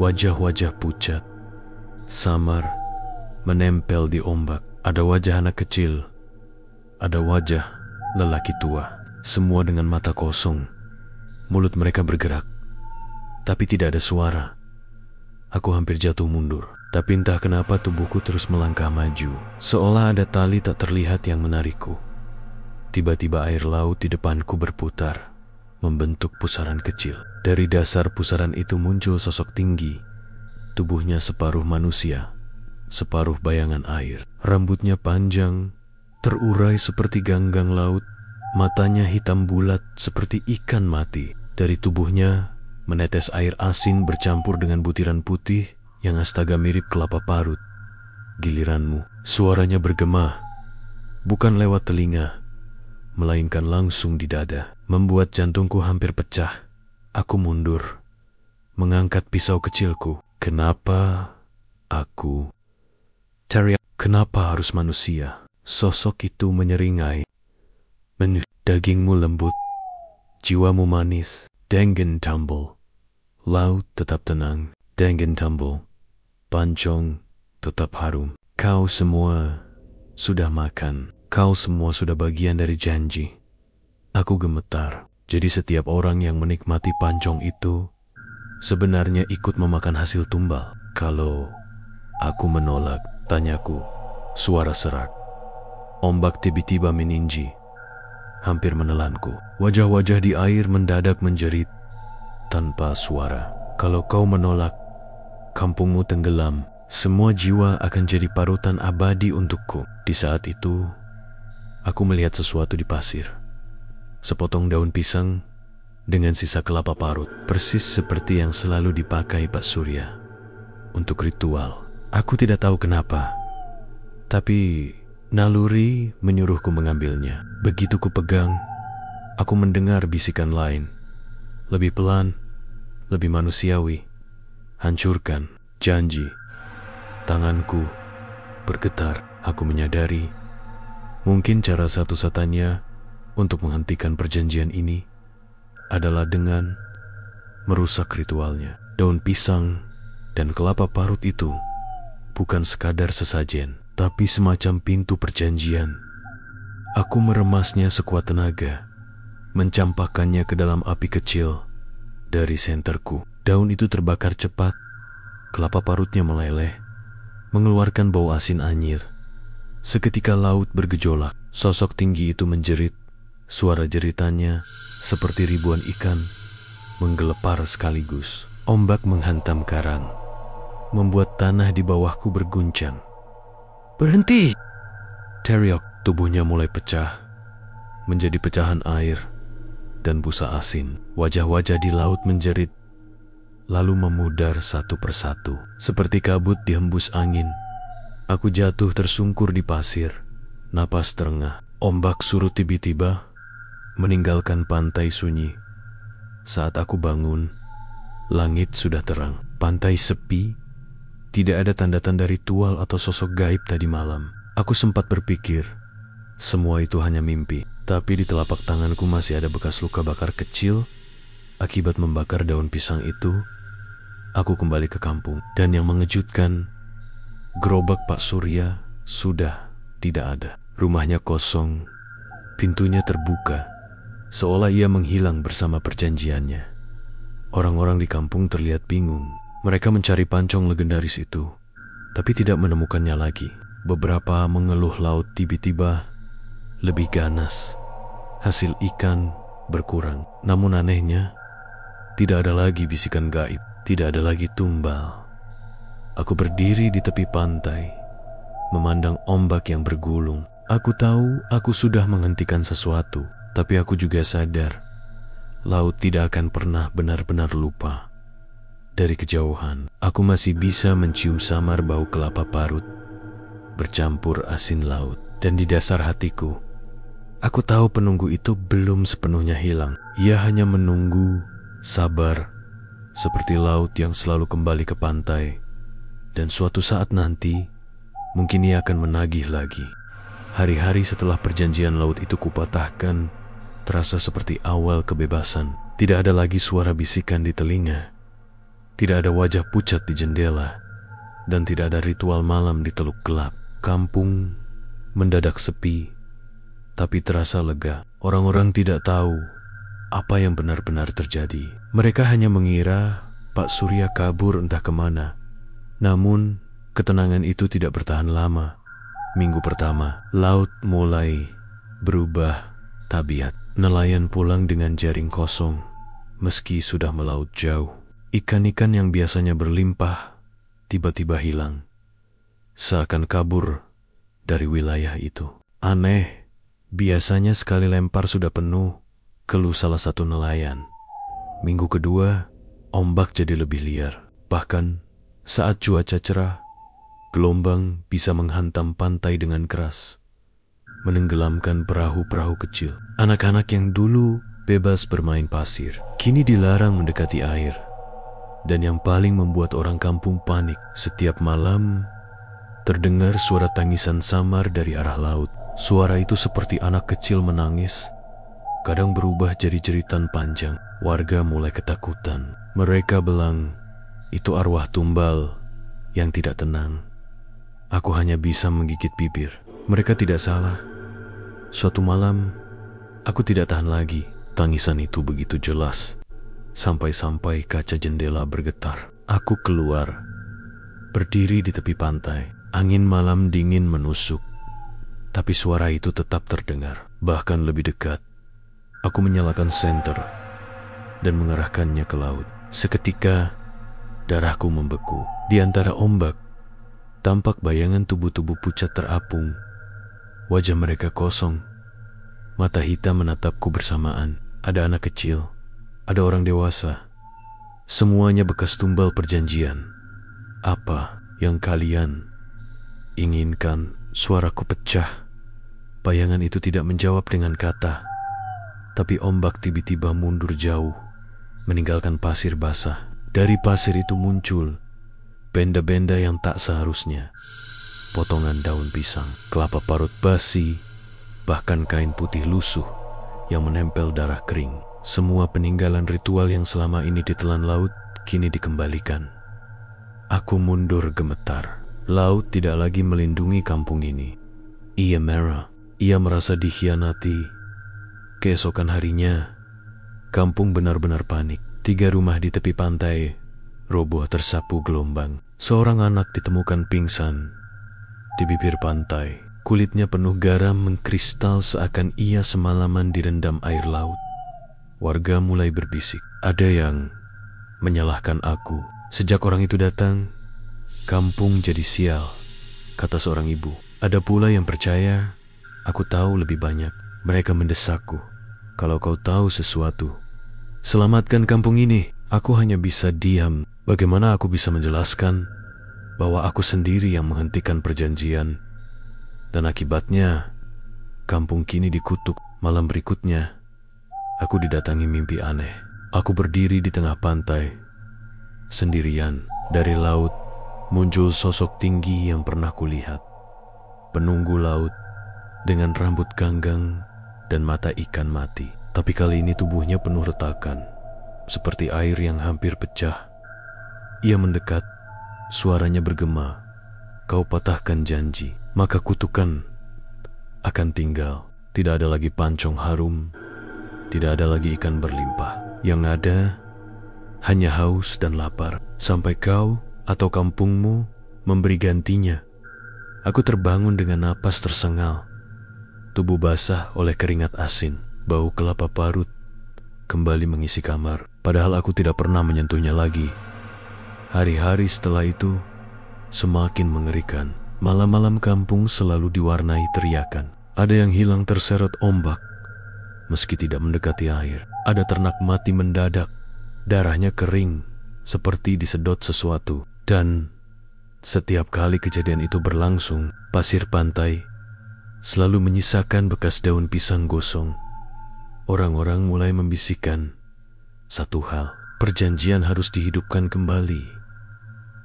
Speaker 1: Wajah-wajah pucat, samar, menempel di ombak. Ada wajah anak kecil, ada wajah lelaki tua, semua dengan mata kosong. Mulut mereka bergerak, tapi tidak ada suara. Aku hampir jatuh mundur, tapi entah kenapa tubuhku terus melangkah maju, seolah ada tali tak terlihat yang menarikku. Tiba-tiba air laut di depanku berputar. membentuk pusaran kecil. Dari dasar pusaran itu muncul sosok tinggi. Tubuhnya separuh manusia, separuh bayangan air. Rambutnya panjang, terurai seperti ganggang laut. Matanya hitam bulat seperti ikan mati. Dari tubuhnya menetes air asin bercampur dengan butiran putih yang astaga mirip kelapa parut. Giliranmu, suaranya bergema, bukan lewat telinga, melainkan langsung di dada, membuat jantungku hampir pecah. Aku mundur, mengangkat pisau kecilku. Kenapa aku? Teriak, kenapa harus manusia? Sosok itu menyeringai. Dagingmu lembut, jiwamu manis. Dengen tumble, laut tetap tenang. Dengen tumble, pancong tetap harum. Kau semua sudah makan. Kau semua sudah bagian dari janji. Aku gemetar. Jadi setiap orang yang menikmati pancong itu sebenarnya ikut memakan hasil tumbal. Kalau aku menolak, tanyaku, suara serak. Ombak tiba-tiba meninggi, hampir menelanku. Wajah-wajah di air mendadak menjerit tanpa suara. Kalau kau menolak, kampungmu tenggelam. Semua jiwa akan jadi parutan abadi untukku. Di saat itu, aku melihat sesuatu di pasir. Sepotong daun pisang dengan sisa kelapa parut, persis seperti yang selalu dipakai Pak Surya untuk ritual. Aku tidak tahu kenapa, tapi naluri menyuruhku mengambilnya. Begitu ku pegang, aku mendengar bisikan lain, lebih pelan, lebih manusiawi. Hancurkan, janji. Tanganku bergetar. Aku menyadari mungkin cara satu-satunya untuk menghentikan perjanjian ini adalah dengan merusak ritualnya. Daun pisang dan kelapa parut itu bukan sekadar sesajen, tapi semacam pintu perjanjian. Aku meremasnya sekuat tenaga, mencampakkannya ke dalam api kecil dari senterku. Daun itu terbakar cepat, kelapa parutnya meleleh, mengeluarkan bau asin anyir. Seketika laut bergejolak, sosok tinggi itu menjerit. Suara jeritannya seperti ribuan ikan menggelepar sekaligus. Ombak menghantam karang, membuat tanah di bawahku berguncang. Berhenti! Teriak. Tubuhnya mulai pecah, menjadi pecahan air dan busa asin. Wajah-wajah di laut menjerit, lalu memudar satu persatu. Seperti kabut dihembus angin, aku jatuh tersungkur di pasir, napas terengah. Ombak surut tiba-tiba, meninggalkan pantai sunyi. Saat aku bangun, langit sudah terang. Pantai sepi, tidak ada tanda-tanda ritual atau sosok gaib tadi malam. Aku sempat berpikir, semua itu hanya mimpi. Tapi di telapak tanganku masih ada bekas luka bakar kecil akibat membakar daun pisang itu. Aku kembali ke kampung, dan yang mengejutkan, gerobak Pak Surya sudah tidak ada. Rumahnya kosong, pintunya terbuka, seolah ia menghilang bersama perjanjiannya. Orang-orang di kampung terlihat bingung. Mereka mencari pancong legendaris itu, tapi tidak menemukannya lagi. Beberapa mengeluh laut tiba-tiba lebih ganas. Hasil ikan berkurang. Namun anehnya, tidak ada lagi bisikan gaib, tidak ada lagi tumbal. Aku berdiri di tepi pantai, memandang ombak yang bergulung. Aku tahu aku sudah menghentikan sesuatu, tapi aku juga sadar laut tidak akan pernah benar-benar lupa. Dari kejauhan, aku masih bisa mencium samar bau kelapa parut bercampur asin laut. Dan di dasar hatiku, aku tahu penunggu itu belum sepenuhnya hilang. Ia hanya menunggu, sabar, seperti laut yang selalu kembali ke pantai. Dan suatu saat nanti, mungkin ia akan menagih lagi. Hari-hari setelah perjanjian laut itu kupatahkan, terasa seperti awal kebebasan. Tidak ada lagi suara bisikan di telinga, tidak ada wajah pucat di jendela, dan tidak ada ritual malam di teluk gelap. Kampung mendadak sepi, tapi terasa lega. Orang-orang tidak tahu apa yang benar-benar terjadi. Mereka hanya mengira Pak Surya kabur entah kemana. Namun, ketenangan itu tidak bertahan lama. Minggu pertama, laut mulai berubah tabiat. Nelayan pulang dengan jaring kosong, meski sudah melaut jauh. Ikan-ikan yang biasanya berlimpah, tiba-tiba hilang, seakan kabur dari wilayah itu. Aneh, biasanya sekali lempar sudah penuh, keluh salah satu nelayan. Minggu kedua, ombak jadi lebih liar. Bahkan, saat cuaca cerah, gelombang bisa menghantam pantai dengan keras, menenggelamkan perahu-perahu kecil. Anak-anak yang dulu bebas bermain pasir, kini dilarang mendekati air. Dan yang paling membuat orang kampung panik, setiap malam terdengar suara tangisan samar dari arah laut. Suara itu seperti anak kecil menangis, kadang berubah jadi jeritan panjang. Warga mulai ketakutan. Mereka bilang, itu arwah tumbal yang tidak tenang. Aku hanya bisa menggigit bibir. Mereka tidak salah. Suatu malam, aku tidak tahan lagi. Tangisan itu begitu jelas, sampai-sampai kaca jendela bergetar. Aku keluar, berdiri di tepi pantai. Angin malam dingin menusuk, tapi suara itu tetap terdengar, bahkan lebih dekat. Aku menyalakan senter dan mengarahkannya ke laut. Seketika, darahku membeku. Di antara ombak, tampak bayangan tubuh-tubuh pucat terapung. Wajah mereka kosong, mata hitam menatapku bersamaan. Ada anak kecil, ada orang dewasa. Semuanya bekas tumbal perjanjian. Apa yang kalian inginkan? Suaraku pecah. Bayangan itu tidak menjawab dengan kata, tapi ombak tiba-tiba mundur jauh, meninggalkan pasir basah. Dari pasir itu muncul benda-benda yang tak seharusnya. Potongan daun pisang, kelapa parut basi, bahkan kain putih lusuh yang menempel darah kering. Semua peninggalan ritual yang selama ini ditelan laut kini dikembalikan. Aku mundur gemetar. Laut tidak lagi melindungi kampung ini. Ia marah. Ia merasa dikhianati. Keesokan harinya, kampung benar-benar panik. 3 rumah di tepi pantai roboh tersapu gelombang. Seorang anak ditemukan pingsan di bibir pantai. Kulitnya penuh garam mengkristal seakan ia semalaman direndam air laut. Warga mulai berbisik. Ada yang menyalahkan aku. Sejak orang itu datang, kampung jadi sial, kata seorang ibu. Ada pula yang percaya aku tahu lebih banyak. Mereka mendesakku, kalau kau tahu sesuatu, selamatkan kampung ini. Aku hanya bisa diam. Bagaimana aku bisa menjelaskan bahwa aku sendiri yang menghentikan perjanjian? Dan akibatnya, kampung kini dikutuk. Malam berikutnya, aku didatangi mimpi aneh. Aku berdiri di tengah pantai, sendirian. Dari laut, muncul sosok tinggi yang pernah kulihat. Penunggu laut, dengan rambut ganggang dan mata ikan mati. Tapi kali ini tubuhnya penuh retakan, seperti air yang hampir pecah. Ia mendekat, suaranya bergema, kau patahkan janji, maka kutukan akan tinggal. Tidak ada lagi pancong harum, tidak ada lagi ikan berlimpah. Yang ada hanya haus dan lapar, sampai kau atau kampungmu memberi gantinya. Aku terbangun dengan napas tersengal, tubuh basah oleh keringat asin. Bau kelapa parut kembali mengisi kamar, padahal aku tidak pernah menyentuhnya lagi. Hari-hari setelah itu semakin mengerikan. Malam-malam kampung selalu diwarnai teriakan. Ada yang hilang terseret ombak, meski tidak mendekati air. Ada ternak mati mendadak, darahnya kering, seperti disedot sesuatu. Dan setiap kali kejadian itu berlangsung, pasir pantai selalu menyisakan bekas daun pisang gosong. Orang-orang mulai membisikkan satu hal, perjanjian harus dihidupkan kembali.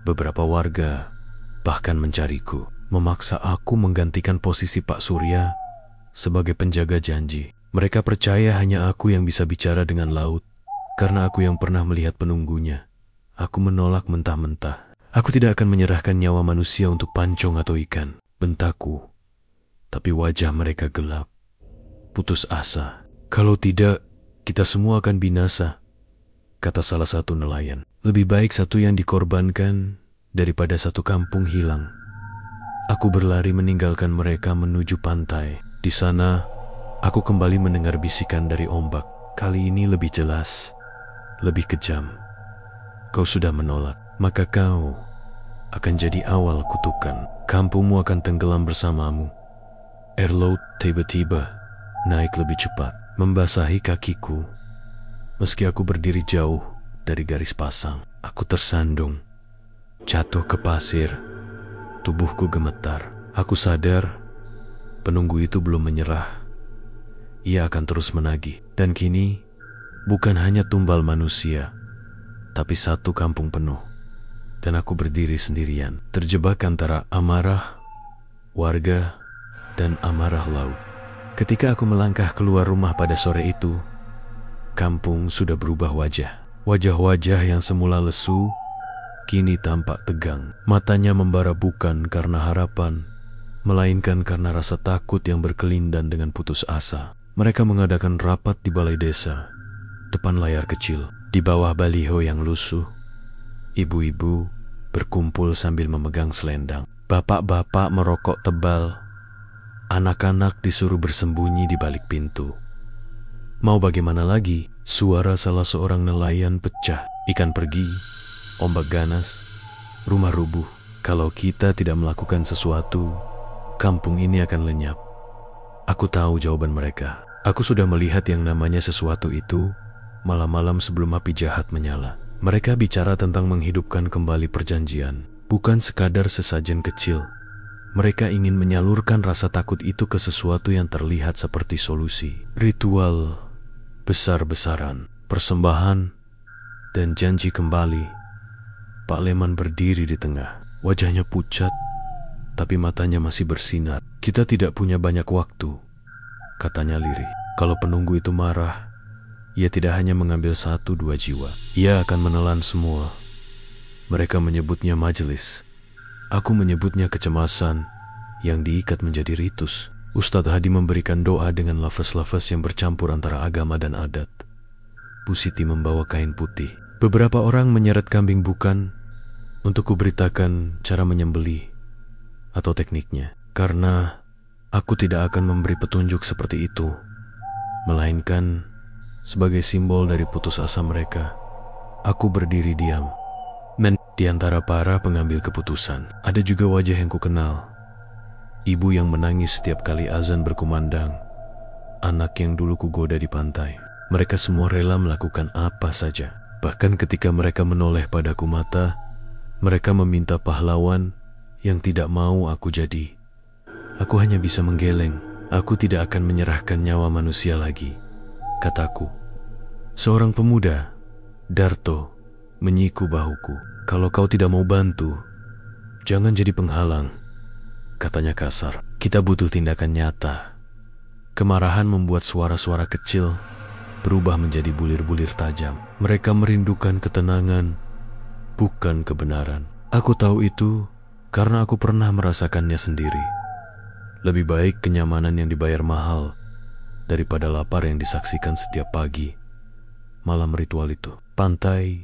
Speaker 1: Beberapa warga bahkan mencariku, memaksa aku menggantikan posisi Pak Surya sebagai penjaga janji. Mereka percaya hanya aku yang bisa bicara dengan laut, karena aku yang pernah melihat penunggunya. Aku menolak mentah-mentah. Aku tidak akan menyerahkan nyawa manusia untuk pancong atau ikan, bentakku. Tapi wajah mereka gelap, putus asa. Kalau tidak, kita semua akan binasa, kata salah satu nelayan. Lebih baik satu yang dikorbankan daripada satu kampung hilang. Aku berlari meninggalkan mereka menuju pantai. Di sana, Aku kembali mendengar bisikan dari ombak. Kali ini lebih jelas, lebih kejam. Kau sudah menolak, maka kau akan jadi awal kutukan. Kampungmu akan tenggelam bersamamu. Air laut tiba-tiba naik lebih cepat, membasahi kakiku. Meski aku berdiri jauh dari garis pasang, aku tersandung, jatuh ke pasir. Tubuhku gemetar. Aku sadar penunggu itu belum menyerah. Ia akan terus menagih. Dan kini bukan hanya tumbal manusia, tapi satu kampung penuh. Dan aku berdiri sendirian, terjebak antara amarah warga dan amarah laut. Ketika aku melangkah keluar rumah pada sore itu, kampung sudah berubah wajah. Wajah-wajah yang semula lesu kini tampak tegang. Matanya membara bukan karena harapan, melainkan karena rasa takut yang berkelindan dengan putus asa. Mereka mengadakan rapat di balai desa, depan layar kecil. Di bawah baliho yang lusuh, ibu-ibu berkumpul sambil memegang selendang. Bapak-bapak merokok tebal. Anak-anak disuruh bersembunyi di balik pintu. Mau bagaimana lagi? Suara salah seorang nelayan pecah. Ikan pergi, ombak ganas, rumah rubuh. Kalau kita tidak melakukan sesuatu, kampung ini akan lenyap. Aku tahu jawaban mereka. Aku sudah melihat yang namanya sesuatu itu malam-malam sebelum api jahat menyala. Mereka bicara tentang menghidupkan kembali perjanjian, bukan sekadar sesajen kecil. Mereka ingin menyalurkan rasa takut itu ke sesuatu yang terlihat seperti solusi. Ritual besar-besaran, persembahan, dan janji kembali. Pak Leman berdiri di tengah. Wajahnya pucat, tapi matanya masih bersinar. Kita tidak punya banyak waktu, katanya lirih. Kalau penunggu itu marah, ia tidak hanya mengambil 1-2 jiwa. Ia akan menelan semua. Mereka menyebutnya majelis. Aku menyebutnya kecemasan yang diikat menjadi ritus. Ustadz Hadi memberikan doa dengan lafaz-lafaz yang bercampur antara agama dan adat. Bu Siti membawa kain putih. Beberapa orang menyeret kambing bukan untuk kuberitakan cara menyembelih atau tekniknya. Karena aku tidak akan memberi petunjuk seperti itu, melainkan sebagai simbol dari putus asa mereka. Aku berdiri diam. Di antara para pengambil keputusan, ada juga wajah yang kukenal. Ibu yang menangis setiap kali azan berkumandang. Anak yang dulu kugoda di pantai. Mereka semua rela melakukan apa saja. Bahkan ketika mereka menoleh padaku mata, mereka meminta pahlawan yang tidak mau aku jadi. Aku hanya bisa menggeleng. Aku tidak akan menyerahkan nyawa manusia lagi, kataku. Seorang pemuda, Darto, menyiku bahuku. Kalau kau tidak mau bantu, jangan jadi penghalang, katanya kasar. Kita butuh tindakan nyata. Kemarahan membuat suara-suara kecil berubah menjadi bulir-bulir tajam. Mereka merindukan ketenangan, bukan kebenaran. Aku tahu itu karena aku pernah merasakannya sendiri. Lebih baik kenyamanan yang dibayar mahal daripada lapar yang disaksikan setiap pagi. Malam ritual itu, pantai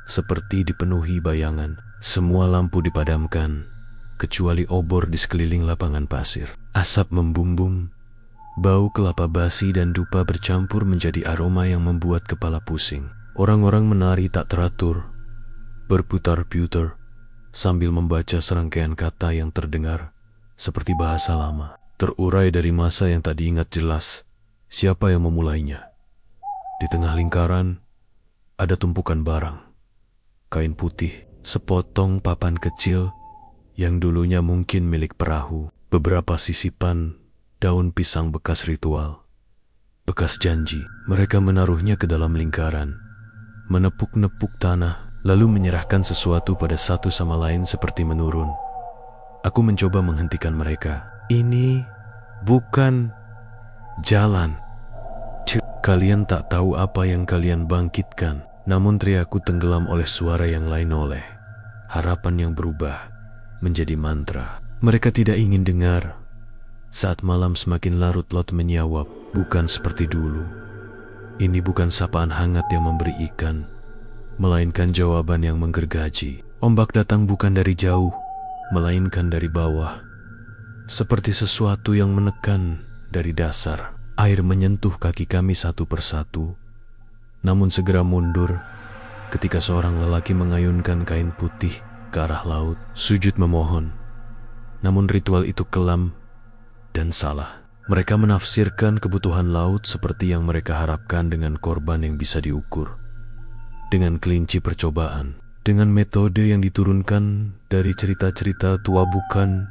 Speaker 1: seperti dipenuhi bayangan. Semua lampu dipadamkan, kecuali obor di sekeliling lapangan pasir. Asap membumbung, bau kelapa basi dan dupa bercampur menjadi aroma yang membuat kepala pusing. Orang-orang menari tak teratur, berputar-putar, sambil membaca serangkaian kata yang terdengar seperti bahasa lama, terurai dari masa yang tak diingat jelas siapa yang memulainya. Di tengah lingkaran ada tumpukan barang. Kain putih, sepotong papan kecil yang dulunya mungkin milik perahu, beberapa sisipan daun pisang bekas ritual, bekas janji. Mereka menaruhnya ke dalam lingkaran, menepuk-nepuk tanah, lalu menyerahkan sesuatu pada satu sama lain seperti menurun. Aku mencoba menghentikan mereka. Ini bukan jalan. Kalian tak tahu apa yang kalian bangkitkan. Namun teriakku tenggelam oleh suara yang lain, oleh harapan yang berubah menjadi mantra. Mereka tidak ingin dengar. Saat malam semakin larut, laut menyawap, bukan seperti dulu. Ini bukan sapaan hangat yang memberi ikan, melainkan jawaban yang menggergaji. Ombak datang bukan dari jauh, melainkan dari bawah, seperti sesuatu yang menekan dari dasar. Air menyentuh kaki kami satu persatu, namun segera mundur ketika seorang lelaki mengayunkan kain putih ke arah laut, sujud memohon. Namun ritual itu kelam dan salah. Mereka menafsirkan kebutuhan laut seperti yang mereka harapkan dengan korban yang bisa diukur, dengan kelinci percobaan, dengan metode yang diturunkan dari cerita-cerita tua bukan,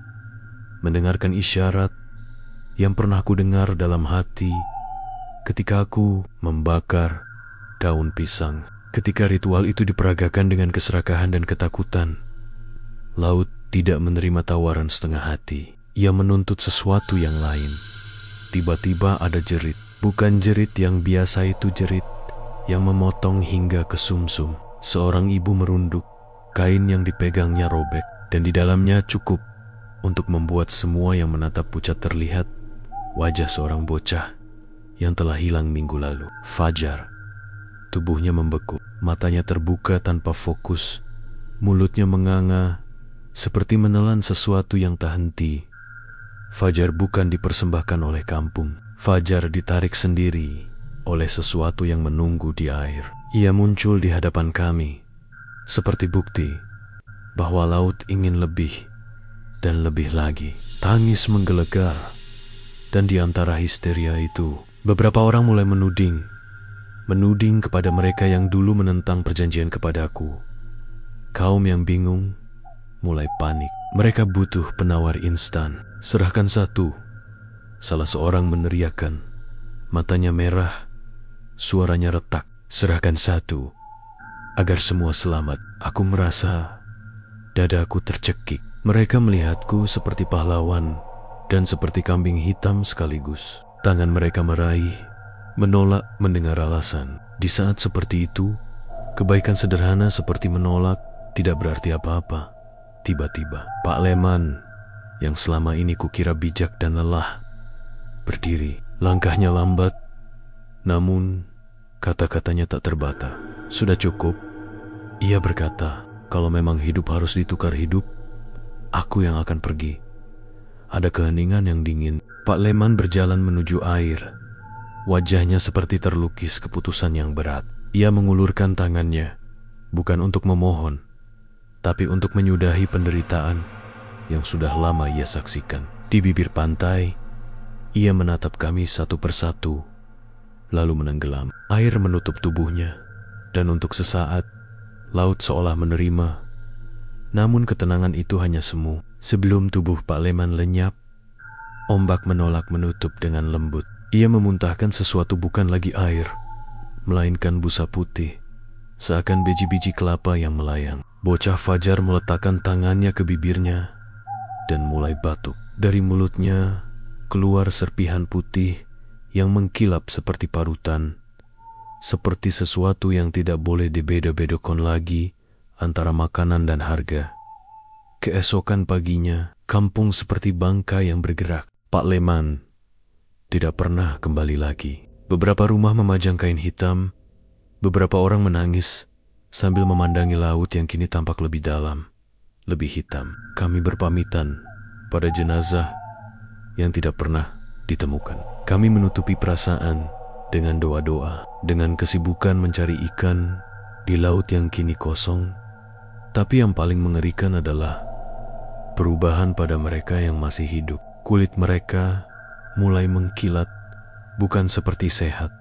Speaker 1: mendengarkan isyarat yang pernah aku dengar dalam hati ketika aku membakar daun pisang. Ketika ritual itu diperagakan dengan keserakahan dan ketakutan, laut tidak menerima tawaran setengah hati. Ia menuntut sesuatu yang lain. Tiba-tiba ada jerit, bukan jerit yang biasa itu, jerit yang memotong hingga ke sumsum. Seorang ibu merunduk, kain yang dipegangnya robek, dan di dalamnya cukup untuk membuat semua yang menatap pucat terlihat wajah seorang bocah yang telah hilang minggu lalu. Fajar. Tubuhnya membeku, matanya terbuka tanpa fokus, mulutnya menganga seperti menelan sesuatu yang tak henti. Fajar bukan dipersembahkan oleh kampung. Fajar ditarik sendiri oleh sesuatu yang menunggu di air. Ia muncul di hadapan kami, seperti bukti bahwa laut ingin lebih dan lebih lagi. Tangis menggelegar, dan di antara histeria itu, beberapa orang mulai menuding kepada mereka yang dulu menentang perjanjian kepadaku. Kaum yang bingung mulai panik. Mereka butuh penawar instan. Serahkan satu, salah seorang meneriakkan. Matanya merah, suaranya retak. Serahkan satu, agar semua selamat. Aku merasa dadaku tercekik. Mereka melihatku seperti pahlawan dan seperti kambing hitam sekaligus. Tangan mereka meraih, menolak mendengar alasan. Di saat seperti itu, kebaikan sederhana seperti menolak tidak berarti apa-apa. Tiba-tiba, Pak Leman, yang selama ini kukira bijak dan lelah, berdiri. Langkahnya lambat, namun kata-katanya tak terbata. Sudah cukup, ia berkata. Kalau memang hidup harus ditukar hidup, aku yang akan pergi. Ada keheningan yang dingin. Pak Leman berjalan menuju air. Wajahnya seperti terlukis keputusan yang berat. Ia mengulurkan tangannya, bukan untuk memohon, tapi untuk menyudahi penderitaan yang sudah lama ia saksikan. Di bibir pantai, ia menatap kami satu persatu, lalu menenggelam. Air menutup tubuhnya, dan untuk sesaat, laut seolah menerima. Namun ketenangan itu hanya semu. Sebelum tubuh Pak Leman lenyap, ombak menolak menutup dengan lembut. Ia memuntahkan sesuatu, bukan lagi air, melainkan busa putih, seakan biji-biji kelapa yang melayang. Bocah Fajar meletakkan tangannya ke bibirnya dan mulai batuk. Dari mulutnya keluar serpihan putih yang mengkilap seperti parutan, seperti sesuatu yang tidak boleh dibeda-bedakan lagi antara makanan dan harga. Keesokan paginya, kampung seperti bangka yang bergerak. Pak Leman tidak pernah kembali lagi. Beberapa rumah memajang kain hitam, beberapa orang menangis sambil memandangi laut yang kini tampak lebih dalam, lebih hitam. Kami berpamitan pada jenazah yang tidak pernah ditemukan. Kami menutupi perasaan dengan doa-doa, dengan kesibukan mencari ikan di laut yang kini kosong. Tapi yang paling mengerikan adalah perubahan pada mereka yang masih hidup. Kulit mereka mulai mengkilat, bukan seperti sehat,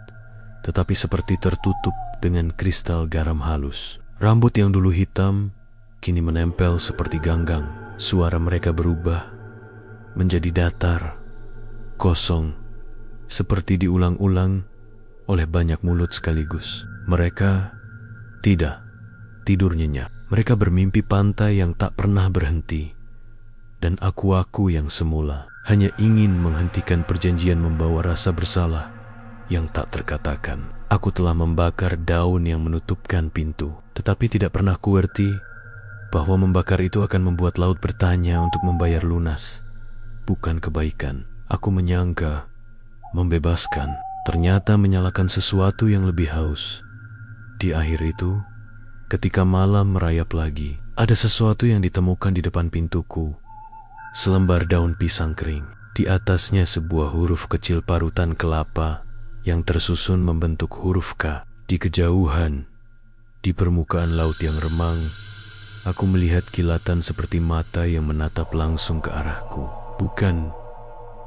Speaker 1: tetapi seperti tertutup dengan kristal garam halus. Rambut yang dulu hitam kini menempel seperti ganggang. Suara mereka berubah menjadi datar, kosong, seperti diulang-ulang oleh banyak mulut sekaligus. Mereka tidak tidur nyenyak. Mereka bermimpi pantai yang tak pernah berhenti. Dan aku yang semula hanya ingin menghentikan perjanjian membawa rasa bersalah yang tak terkatakan. Aku telah membakar daun yang menutupkan pintu, tetapi tidak pernah kuerti bahwa membakar itu akan membuat laut bertanya untuk membayar lunas, bukan kebaikan. Aku menyangka membebaskan, ternyata menyalakan sesuatu yang lebih haus. Di akhir itu, ketika malam merayap lagi, ada sesuatu yang ditemukan di depan pintuku. Selembar daun pisang kering. Di atasnya sebuah huruf kecil parutan kelapa yang tersusun membentuk huruf K. Di kejauhan, di permukaan laut yang remang, aku melihat kilatan seperti mata yang menatap langsung ke arahku. Bukan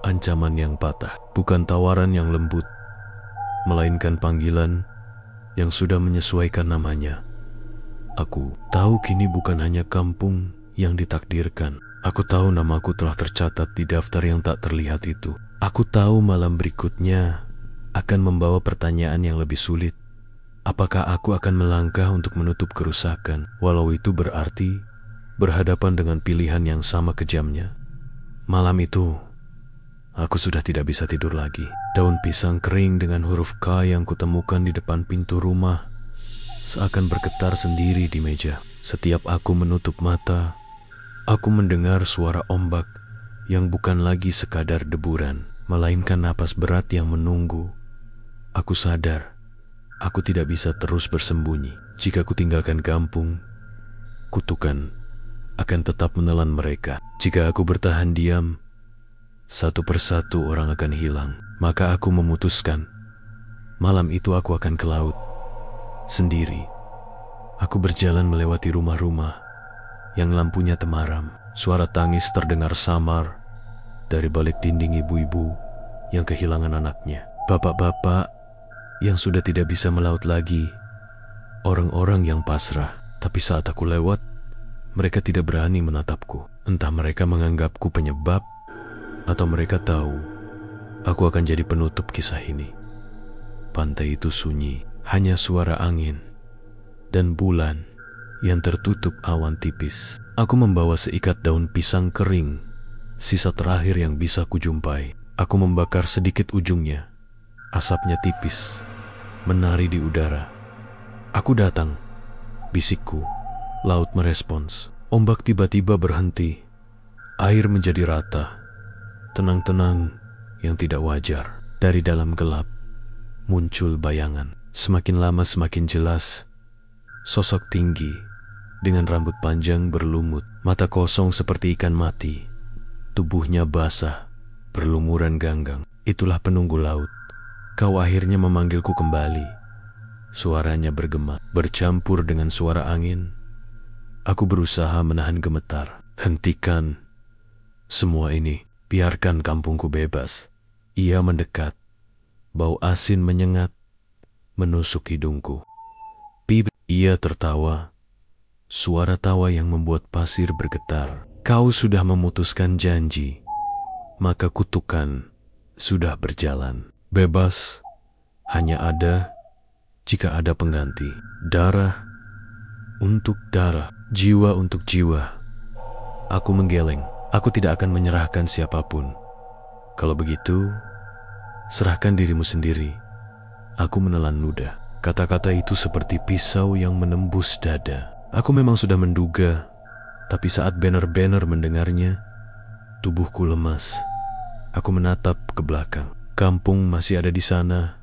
Speaker 1: ancaman yang patah, bukan tawaran yang lembut, melainkan panggilan yang sudah menyesuaikan namanya. Aku tahu kini bukan hanya kampung yang ditakdirkan. Aku tahu namaku telah tercatat di daftar yang tak terlihat itu. Aku tahu malam berikutnya akan membawa pertanyaan yang lebih sulit. Apakah aku akan melangkah untuk menutup kerusakan, walau itu berarti berhadapan dengan pilihan yang sama kejamnya? Malam itu, aku sudah tidak bisa tidur lagi. Daun pisang kering dengan huruf K yang kutemukan di depan pintu rumah seakan bergetar sendiri di meja. Setiap aku menutup mata, aku mendengar suara ombak yang bukan lagi sekadar deburan, melainkan napas berat yang menunggu. Aku sadar, aku tidak bisa terus bersembunyi. Jika ku tinggalkan kampung, kutukan akan tetap menelan mereka. Jika aku bertahan diam, satu persatu orang akan hilang. Maka aku memutuskan, malam itu aku akan ke laut, sendiri. Aku berjalan melewati rumah-rumah yang lampunya temaram. Suara tangis terdengar samar dari balik dinding ibu-ibu yang kehilangan anaknya. Bapak-bapak yang sudah tidak bisa melaut lagi. Orang-orang yang pasrah. Tapi saat aku lewat, mereka tidak berani menatapku. Entah mereka menganggapku penyebab, atau mereka tahu aku akan jadi penutup kisah ini. Pantai itu sunyi, hanya suara angin dan bulan yang tertutup awan tipis. Aku membawa seikat daun pisang kering, sisa terakhir yang bisa kujumpai. Aku membakar sedikit ujungnya. Asapnya tipis, menari di udara. Aku datang, bisikku. Laut merespons. Ombak tiba-tiba berhenti. Air menjadi rata. Tenang-tenang yang tidak wajar. Dari dalam gelap muncul bayangan. Semakin lama semakin jelas. Sosok tinggi dengan rambut panjang berlumut, mata kosong seperti ikan mati. Tubuhnya basah, berlumuran ganggang. Itulah penunggu laut. Kau akhirnya memanggilku kembali. Suaranya bergema, bercampur dengan suara angin. Aku berusaha menahan gemetar. Hentikan semua ini. Biarkan kampungku bebas. Ia mendekat. Bau asin menyengat, menusuk hidungku. Pip, ia tertawa. Suara tawa yang membuat pasir bergetar. Kau sudah memutuskan janji, maka kutukan sudah berjalan. Bebas hanya ada jika ada pengganti. Darah untuk darah, jiwa untuk jiwa. Aku menggeleng. Aku tidak akan menyerahkan siapapun. Kalau begitu, serahkan dirimu sendiri. Aku menelan ludah. Kata-kata itu seperti pisau yang menembus dada. Aku memang sudah menduga, tapi saat Banner mendengarnya, tubuhku lemas. Aku menatap ke belakang. Kampung masih ada di sana.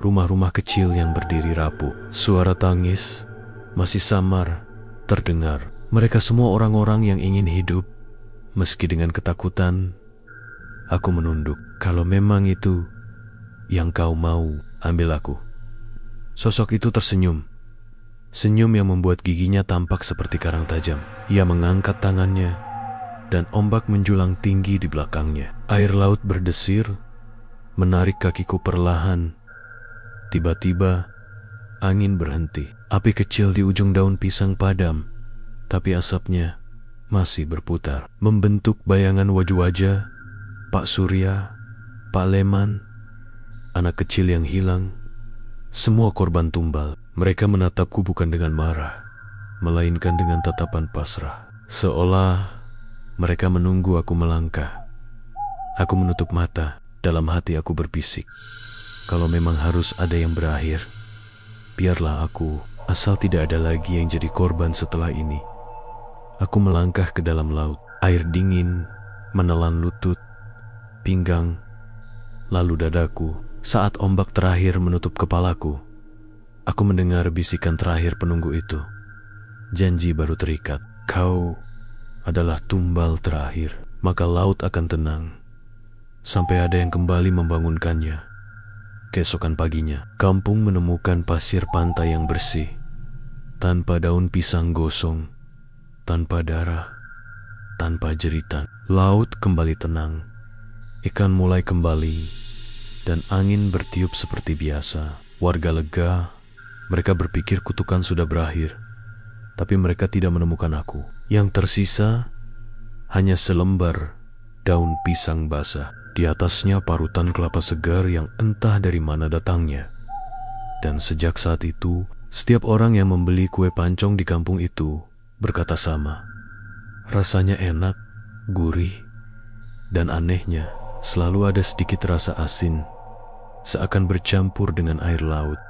Speaker 1: Rumah-rumah kecil yang berdiri rapuh. Suara tangis masih samar terdengar. Mereka semua orang-orang yang ingin hidup. Meski dengan ketakutan, aku menunduk. Kalau memang itu yang kau mau, ambil aku. Sosok itu tersenyum. Senyum yang membuat giginya tampak seperti karang tajam. Ia mengangkat tangannya, dan ombak menjulang tinggi di belakangnya. Air laut berdesir, menarik kakiku perlahan. Tiba-tiba, angin berhenti. Api kecil di ujung daun pisang padam, tapi asapnya masih berputar, membentuk bayangan wajah-wajah Pak Surya, Pak Leman, anak kecil yang hilang. Semua korban tumbal. Mereka menatapku bukan dengan marah, melainkan dengan tatapan pasrah. Seolah mereka menunggu aku melangkah. Aku menutup mata. Dalam hati aku berbisik, kalau memang harus ada yang berakhir, biarlah aku, asal tidak ada lagi yang jadi korban setelah ini. Aku melangkah ke dalam laut. Air dingin menelan lutut, pinggang, lalu dadaku. Saat ombak terakhir menutup kepalaku, aku mendengar bisikan terakhir penunggu itu. Janji baru terikat. Kau adalah tumbal terakhir, maka laut akan tenang. sampai ada yang kembali membangunkannya. Keesokan paginya, kampung menemukan pasir pantai yang bersih, tanpa daun pisang gosong, tanpa darah, tanpa jeritan. Laut kembali tenang, ikan mulai kembali, dan angin bertiup seperti biasa. Warga lega, mereka berpikir kutukan sudah berakhir, tapi mereka tidak menemukan aku. Yang tersisa hanya selembar daun pisang basah. Di atasnya parutan kelapa segar yang entah dari mana datangnya. Dan sejak saat itu, setiap orang yang membeli kue pancong di kampung itu berkata sama. Rasanya enak, gurih, dan anehnya selalu ada sedikit rasa asin, seakan bercampur dengan air laut.